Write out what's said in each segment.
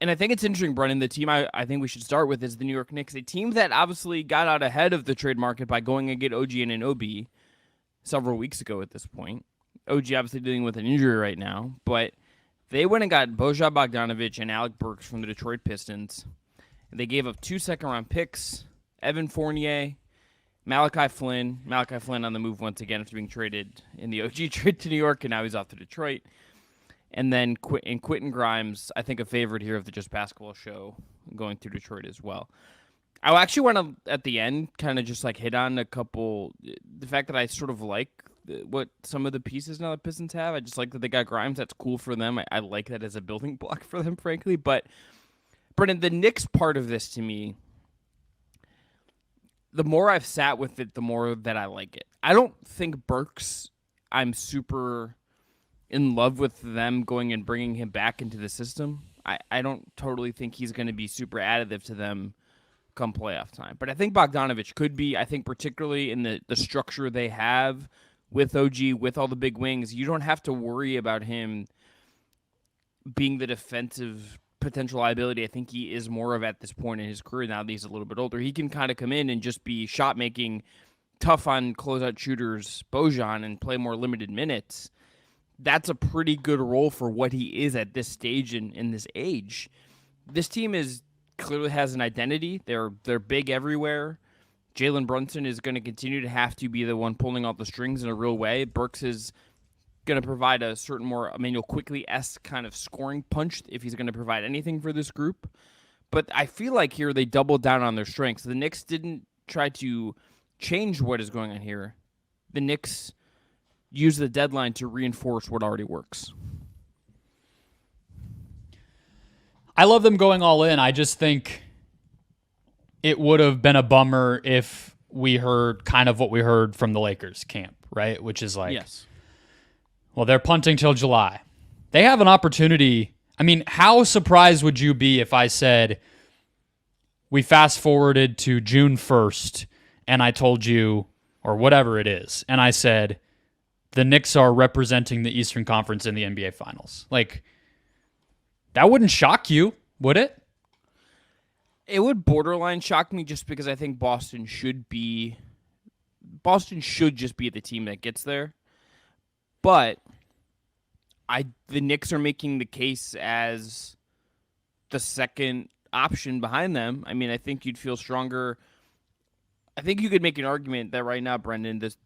And I think it's interesting, Brennan. The team I think we should start with is the New York Knicks, a team that obviously got out ahead of the trade market by going and get OG and an OB several weeks ago at this point. OG obviously dealing with an injury right now, but they went and got Bojan Bogdanovic and Alec Burks from the Detroit Pistons. They gave up 2 second-round picks, Evan Fournier, Malachi Flynn on the move once again after being traded in the OG trade to New York, and now he's off to Detroit. And then Quentin Grimes, I think a favorite here of the Just Basketball show, going through Detroit as well. I actually want to, at the end, kind of just like hit on a couple, the fact that I sort of like what some of the pieces now the Pistons have. I just like that they got Grimes. That's cool for them. I like that as a building block for them, frankly. But, Brendan, the Knicks part of this to me, the more I've sat with it, the more that I like it. I don't think Burks, I'm super in love with them going and bringing him back into the system. I don't totally think he's going to be super additive to them come playoff time. But I think Bogdanovic could be. I think particularly in the structure they have with OG, with all the big wings, you don't have to worry about him being the defensive potential liability I think he is more of at this point in his career now that he's a little bit older. He can kind of come in and just be shot-making, tough on closeout shooters, Bojan, and play more limited minutes. That's a pretty good role for what he is at this stage in this age. This team clearly has an identity. They're big everywhere. Jalen Brunson is going to continue to have to be the one pulling out the strings in a real way. Burks is going to provide a certain more Emmanuel Quickley-esque kind of scoring punch if he's going to provide anything for this group. But I feel like here they doubled down on their strengths. The Knicks didn't try to change what is going on here. The Knicks use the deadline to reinforce what already works. I love them going all in. I just think it would have been a bummer if we heard kind of what we heard from the Lakers camp, right? Which is like, yes, well, they're punting till July. They have an opportunity. I mean, how surprised would you be if I said we fast forwarded to June 1st and I told you, or whatever it is, and I said, the Knicks are representing the Eastern Conference in the NBA Finals. Like, that wouldn't shock you, would it? It would borderline shock me just because I think Boston should just be the team that gets there. But the Knicks are making the case as the second option behind them. I mean, I think you'd feel stronger. I think you could make an argument that right now, Brendon, there's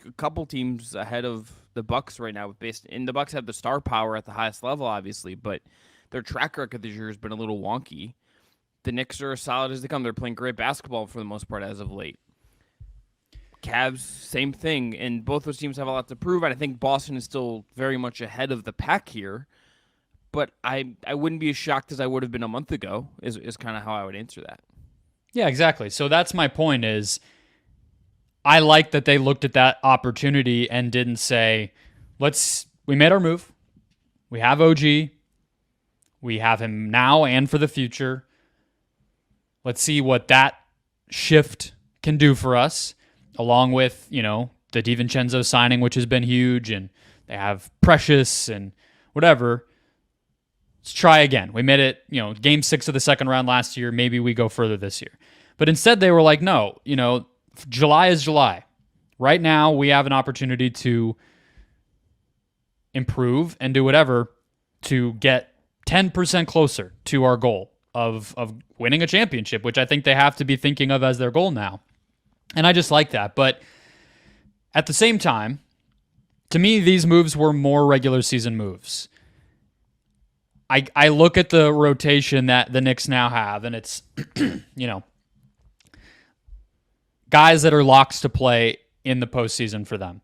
a couple teams ahead of the Bucks right now. And the Bucks have the star power at the highest level, obviously, but their track record this year has been a little wonky. The Knicks are as solid as they come. They're playing great basketball for the most part as of late. Cavs, same thing, and both those teams have a lot to prove. And I think Boston is still very much ahead of the pack here. But I wouldn't be as shocked as I would have been a month ago. Is kind of how I would answer that. Yeah, exactly. So that's my point. I like that they looked at that opportunity and didn't say, we made our move. We have OG. We have him now and for the future. Let's see what that shift can do for us, along with, the DiVincenzo signing, which has been huge, and they have Precious and whatever. Let's try again. We made it, game 6 of the second round last year. Maybe we go further this year. But instead they were like, no, July is July. Right now, we have an opportunity to improve and do whatever to get 10% closer to our goal of winning a championship, which I think they have to be thinking of as their goal now. And I just like that. But at the same time, to me, these moves were more regular season moves. I look at the rotation that the Knicks now have, and it's, guys that are locks to play in the postseason for them.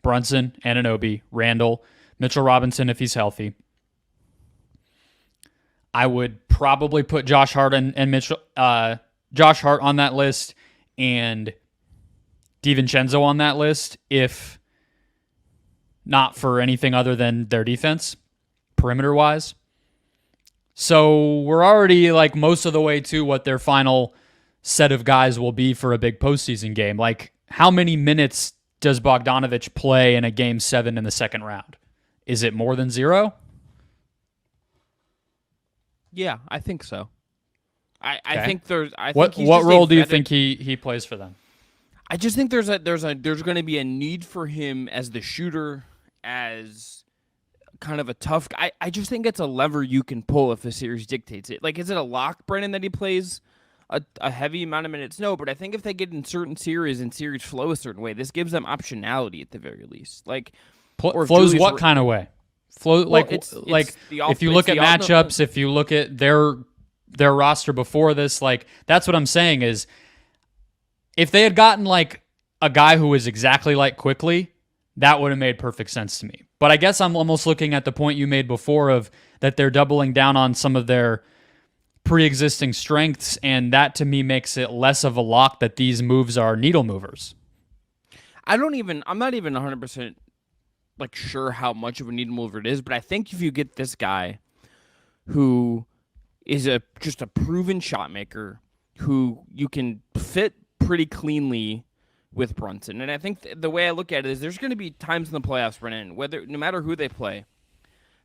Brunson, Anunoby, Randall, Mitchell Robinson if he's healthy. I would probably put Josh Hart and Josh Hart on that list and DiVincenzo on that list if not for anything other than their defense, perimeter-wise. So we're already like most of the way to what their final set of guys will be for a big postseason game. Like, how many minutes does Bogdanovic play in a game 7 in the second round? Is it more than 0? Yeah, I think so. I Okay. think there's. I What think he's what just role a do you better- think he plays for them? I just think there's going to be a need for him as the shooter, as kind of a tough guy. I just think it's a lever you can pull if the series dictates it. Like, is it a lock, Brendon, that he plays a heavy amount of minutes? No, but I think if they get in certain series and series flow a certain way, this gives them optionality at the very least. Like, or if Flows Julius what kind of way? Flow Well, like the if you it's look the at off- no, no. matchups, if you look at their roster before this, like that's what I'm saying is if they had gotten like a guy who was exactly like Quickly, that would have made perfect sense to me. But I guess I'm almost looking at the point you made before of that they're doubling down on some of their pre-existing strengths, and that to me makes it less of a lock that these moves are needle movers. I'm not even 100% like sure how much of a needle mover it is, but I think if you get this guy who is just a proven shot maker who you can fit pretty cleanly with Brunson. And I think the way I look at it is there's going to be times in the playoffs, Brennan, whether no matter who they play,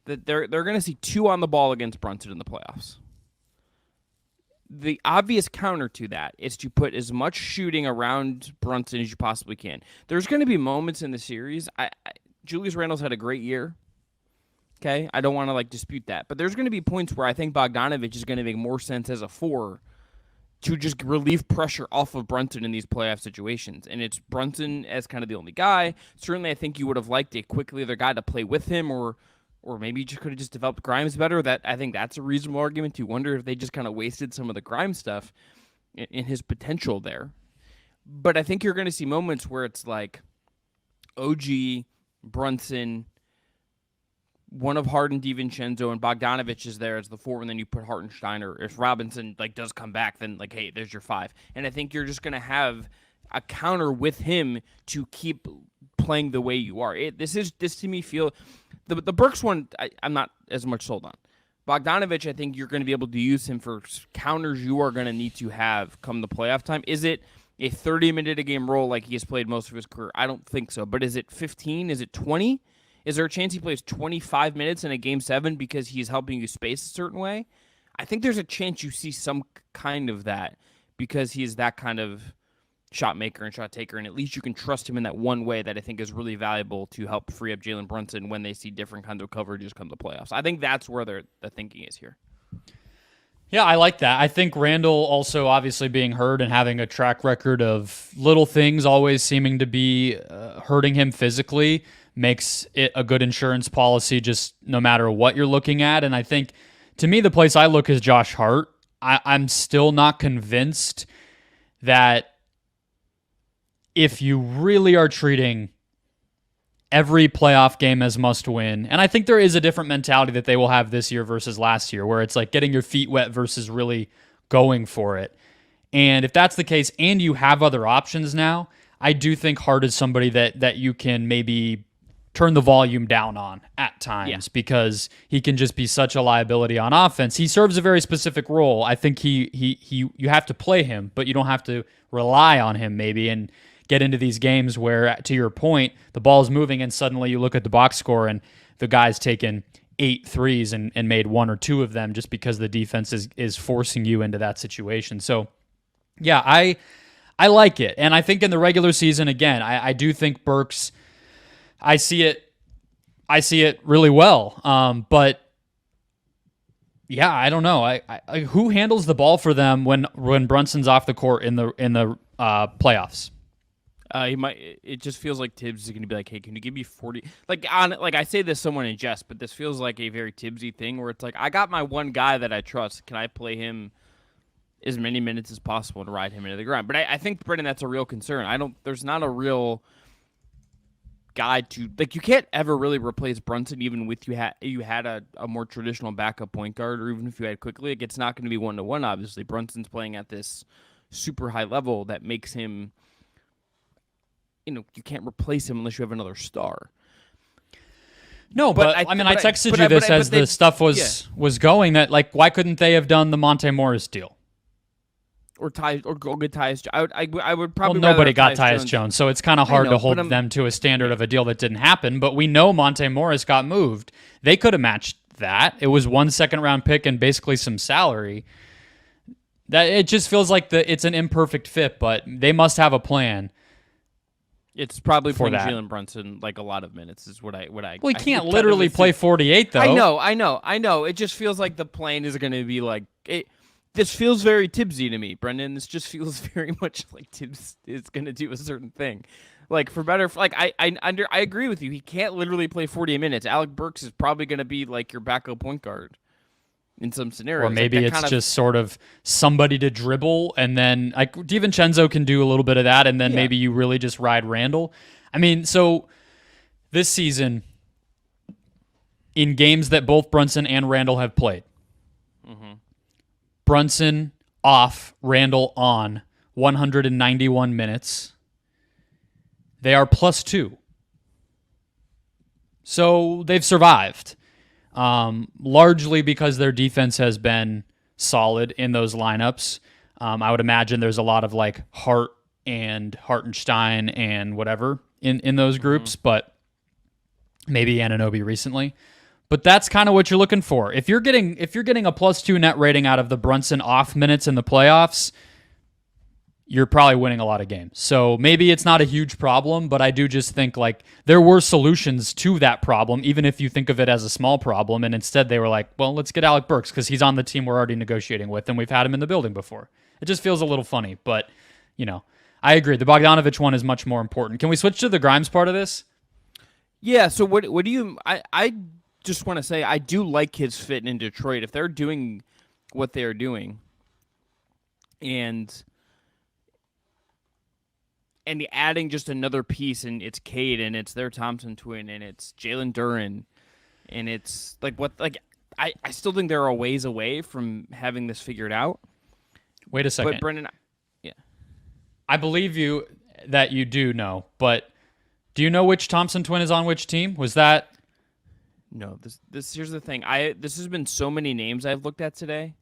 that they're going to see 2 on the ball against Brunson in the playoffs. The obvious counter to that is to put as much shooting around Brunson as you possibly can. There's going to be moments in the series. Julius Randle's had a great year. Okay, I don't want to like dispute that, but there's going to be points where I think Bogdanovic is going to make more sense as a 4 to just relieve pressure off of Brunson in these playoff situations, and it's Brunson as kind of the only guy. Certainly, I think you would have liked a quickly other guy to play with him, or maybe you just could have just developed Grimes better. That I think that's a reasonable argument to wonder if they just kind of wasted some of the Grimes stuff in his potential there. But I think you're going to see moments where it's like OG, Brunson, one of Harden, DiVincenzo, and Bogdanovic is there as the 4, and then you put Hartenstein, or if Robinson like does come back, then like, hey, there's your 5. And I think you're just gonna have a counter with him to keep playing the way you are. This to me feel the Burks one. I'm not as much sold on. Bogdanovic, I think you're going to be able to use him for counters you are going to need to have come the playoff time. Is it a 30-minute a game role like he has played most of his career? I don't think so. But is it 15? Is it 20? Is there a chance he plays 25 minutes in a Game 7 because he's helping you space a certain way? I think there's a chance you see some kind of that because he's that kind of shot maker and shot taker, and at least you can trust him in that one way that I think is really valuable to help free up Jalen Brunson when they see different kinds of coverages come to playoffs. I think that's where the thinking is here. Yeah, I like that. I think Randall also obviously being hurt and having a track record of little things always seeming to be hurting him physically makes it a good insurance policy just no matter what you're looking at. And I think, to me, the place I look is Josh Hart. I'm still not convinced that if you really are treating every playoff game as must win, and I think there is a different mentality that they will have this year versus last year, where it's like getting your feet wet versus really going for it. And if that's the case and you have other options now, I do think Hart is somebody that you can maybe turn the volume down on at times because he can just be such a liability on offense. He serves a very specific role. I think you have to play him, but you don't have to rely on him maybe and get into these games where, to your point, the ball's moving and suddenly you look at the box score and the guy's taken 8 threes and made 1 or 2 of them just because the defense is forcing you into that situation. So, yeah, I like it. And I think in the regular season, again, I do think Burks, I see it really well. But yeah, I don't know. I who handles the ball for them when Brunson's off the court in the playoffs? He might. It just feels like Tibbs is going to be like, "Hey, can you give me 40?" Like I say this somewhat in jest, but this feels like a very Tibbsy thing where it's like, I got my one guy that I trust. Can I play him as many minutes as possible to ride him into the ground? But I think, Brendon, that's a real concern. There's not a real guy to like. You can't ever really replace Brunson, even with you had a more traditional backup point guard, or even if you had Quickly. Like, it's not going to be 1-to-1. Obviously, Brunson's playing at this super high level that makes him. You can't replace him unless you have another star. No, but I texted you this as the stuff was going that, like, why couldn't they have done the Monte Morris deal? Or go get Tyus Jones. I would probably. Well, nobody got Tyus Jones, so it's kind of hard to hold them to a standard of a deal that didn't happen. But we know Monte Morris got moved. They could have matched that. It was 1 second-round pick and basically some salary. That it just feels like it's an imperfect fit, but they must have a plan. It's probably for playing that. Jalen Brunson like a lot of minutes is what I. Well, he I can't kind literally of play 48 though. I know. It just feels like the plan is going to be like it. This feels very Tibbsy to me, Brendon. This just feels very much like Tibbs is going to do a certain thing. Like for better, like I agree with you. He can't literally play 48 minutes. Alec Burks is probably going to be like your backup point guard in some scenarios. Or maybe like it's just sort of somebody to dribble, and then like DiVincenzo can do a little bit of that, and then maybe you really just ride Randall. I mean, so this season, in games that both Brunson and Randall have played, Brunson off, Randall on, 191 minutes. They are +2. So they've survived. Largely because their defense has been solid in those lineups. I would imagine there's a lot of like Hart and Hartenstein and whatever in those groups, but maybe Anunoby recently. But that's kind of what you're looking for. If you're getting a +2 net rating out of the Brunson off minutes in the playoffs, you're probably winning a lot of games. So maybe it's not a huge problem, but I do just think like there were solutions to that problem, even if you think of it as a small problem. And instead they were like, well, let's get Alec Burks because he's on the team we're already negotiating with and we've had him in the building before. It just feels a little funny, but I agree. The Bogdanovic one is much more important. Can we switch to the Grimes part of this? Yeah. So what do you? I just want to say I do like his fit in Detroit. If they're doing what they are doing, and adding just another piece, and it's Cade, and it's their Thompson twin, and it's Jalen Duren, and it's like I still think they're a ways away from having this figured out. Wait a second. But Brendon, I believe you that you do know, but do you know which Thompson twin is on which team? Was that? No, this here's the thing. This has been so many names I've looked at today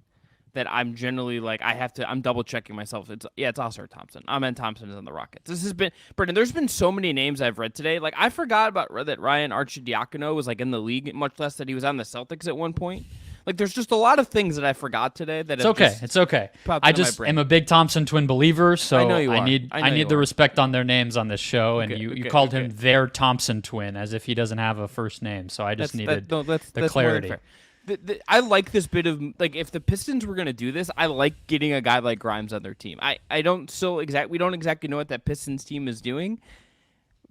that I'm generally like I'm double checking myself. It's Oscar Thompson. Amen Thompson is on the Rockets. This has been Brendon. There's been so many names I've read today. Like I forgot about that Ryan Arcidiacono was like in the league, much less that he was on the Celtics at one point. Like there's just a lot of things that I forgot today that it's okay. I just am a big Thompson twin believer, so I need the respect on their names on this show. And you called him their Thompson twin as if he doesn't have a first name. So I just needed the clarity. I like this bit of like if the Pistons were going to do this, I like getting a guy like Grimes on their team. We don't exactly know what that Pistons team is doing,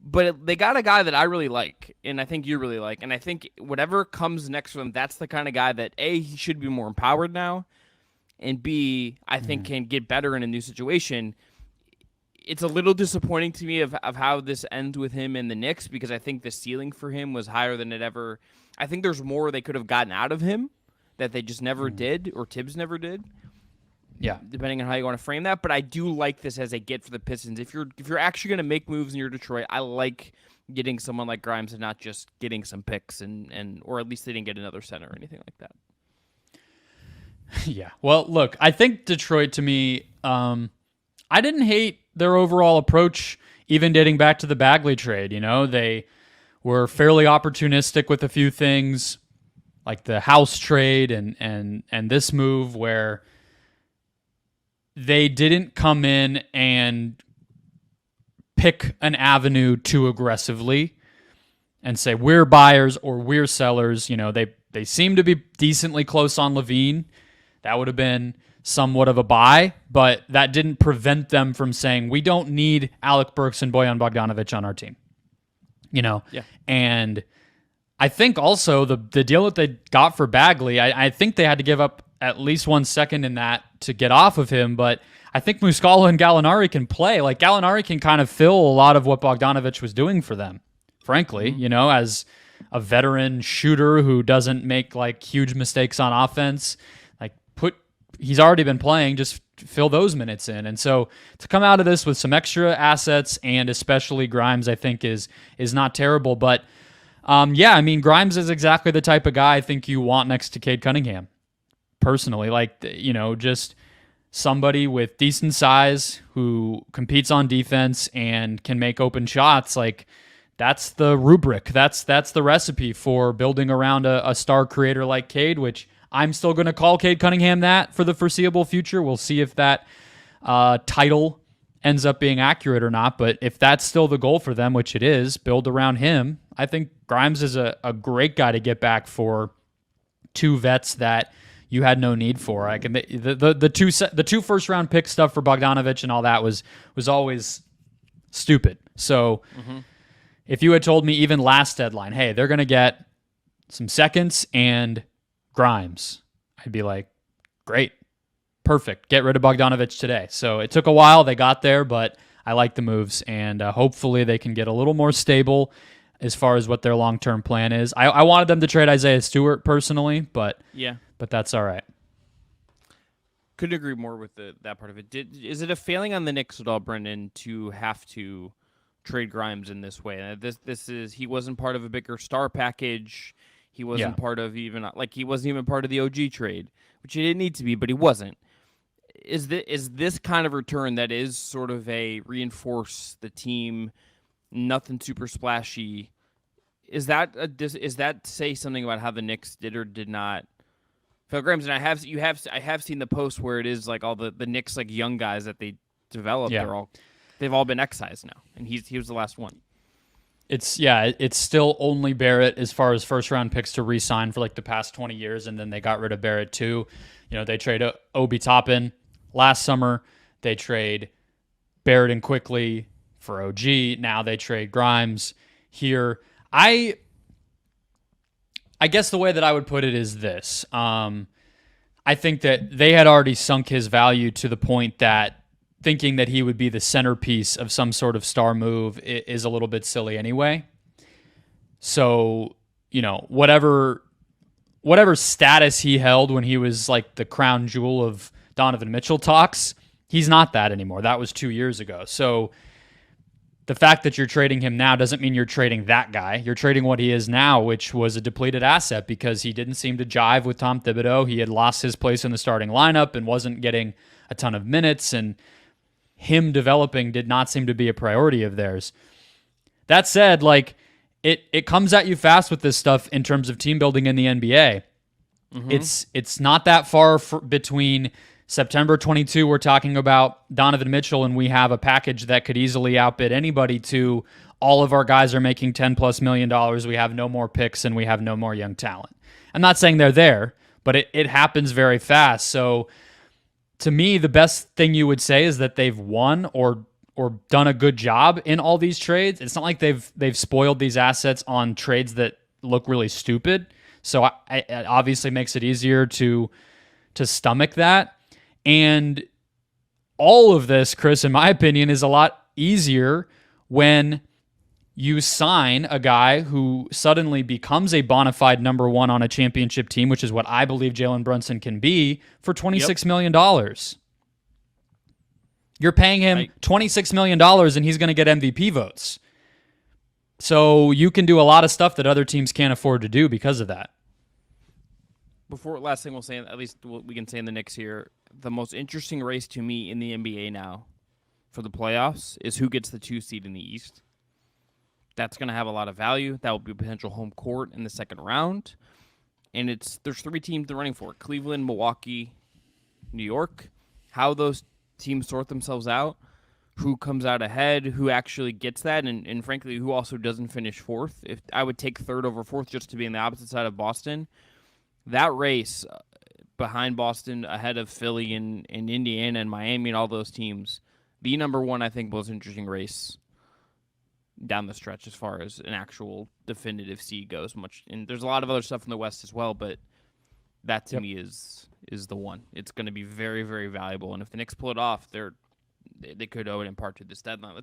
but they got a guy that I really like, and I think you really like, and I think whatever comes next for them, that's the kind of guy that A, he should be more empowered now, and B, I think can get better in a new situation. It's a little disappointing to me of how this ends with him in the Knicks because I think the ceiling for him was higher than it ever. I think there's more they could have gotten out of him that they just never did, or Tibbs never did. Yeah, depending on how you want to frame that, but I do like this as a get for the Pistons. If you're actually going to make moves in your Detroit, I like getting someone like Grimes and not just getting some picks and or at least they didn't get another center or anything like that. Yeah. Well, look, I think Detroit to me, I didn't hate their overall approach, even dating back to the Bagley trade. They were fairly opportunistic with a few things, like the House trade and this move where they didn't come in and pick an avenue too aggressively and say we're buyers or we're sellers. They seem to be decently close on Levine. That would have been somewhat of a buy, but that didn't prevent them from saying we don't need Alec Burks and Bojan Bogdanovic on our team. Yeah. And I think also the deal that they got for Bagley, I think they had to give up at least 1 second in that to get off of him, but I think Muscala and Gallinari can play. Like Gallinari can kind of fill a lot of what Bogdanovic was doing for them, frankly, as a veteran shooter who doesn't make like huge mistakes on offense. He's already been playing, just fill those minutes in. And so to come out of this with some extra assets and especially Grimes, I think is not terrible. But Grimes is exactly the type of guy I think you want next to Cade Cunningham. Personally, just somebody with decent size who competes on defense and can make open shots. Like that's the rubric. That's the recipe for building around a star creator like Cade, which I'm still going to call Cade Cunningham that for the foreseeable future. We'll see if that title ends up being accurate or not. But if that's still the goal for them, which it is, build around him. I think Grimes is a great guy to get back for two vets that you had no need for. I can the two first round pick stuff for Bogdanovic and all that was always stupid. So if you had told me even last deadline, hey, they're going to get some seconds and Grimes, I'd be like, great, perfect. Get rid of Bogdanovic today. So it took a while. They got there, but I like the moves, and hopefully they can get a little more stable as far as what their long-term plan is. I wanted them to trade Isaiah Stewart personally, but that's all right. Couldn't agree more with that part of it. Is it a failing on the Knicks at all, Brendon, to have to trade Grimes in this way? He wasn't part of a bigger star package. He wasn't part of he wasn't even part of the OG trade, which he didn't need to be, but he wasn't. Is this kind of return that is sort of a reinforce the team, nothing super splashy? Is that say something about how the Knicks did or did not? Phil Grimes, and I have seen the post where it is like all the Knicks like young guys that they developed. They've all been excised now, and he was the last one. It's still only Barrett as far as first round picks to re-sign for like the past 20 years, and then they got rid of Barrett too. They trade Obi Toppin last summer. They trade Barrett and Quickly for OG. Now they trade Grimes here. I guess the way that I would put it is this. I think that they had already sunk his value to the point that thinking that he would be the centerpiece of some sort of star move is a little bit silly anyway. So, whatever status he held when he was like the crown jewel of Donovan Mitchell talks, he's not that anymore. That was 2 years ago. So the fact that you're trading him now doesn't mean you're trading that guy. You're trading what he is now, which was a depleted asset because he didn't seem to jive with Tom Thibodeau. He had lost his place in the starting lineup and wasn't getting a ton of minutes, and him developing did not seem to be a priority of theirs. That said, like it comes at you fast with this stuff in terms of team building in the NBA. It's not that far between September 22, we're talking about Donovan Mitchell, and we have a package that could easily outbid anybody, to all of our guys are making $10+ million. We have no more picks and we have no more young talent. I'm not saying they're there, but it happens very fast. So to me, the best thing you would say is that they've won or done a good job in all these trades. It's not like they've spoiled these assets on trades that look really stupid. So it obviously makes it easier to stomach that. And all of this, Chris, in my opinion, is a lot easier when you sign a guy who suddenly becomes a bona fide number one on a championship team, which is what I believe Jalen Brunson can be, for $26 million. You're paying him $26 million, and he's going to get MVP votes. So you can do a lot of stuff that other teams can't afford to do because of that. Last thing we'll say, at least what we can say in the Knicks here, the most interesting race to me in the NBA now for the playoffs is who gets the 2 seed in the East. That's going to have a lot of value. That will be a potential home court in the second round. And there's 3 teams they're running for: Cleveland, Milwaukee, New York. How those teams sort themselves out, who comes out ahead, who actually gets that, and frankly, who also doesn't finish fourth. If I would take third over fourth just to be on the opposite side of Boston. That race behind Boston, ahead of Philly and Indiana and Miami and all those teams, the number one, I think, most interesting race down the stretch as far as an actual definitive seed goes. And there's a lot of other stuff in the West as well, but that to me is the one. It's going to be very, very valuable. And if the Knicks pull it off, they could owe it in part to this deadline.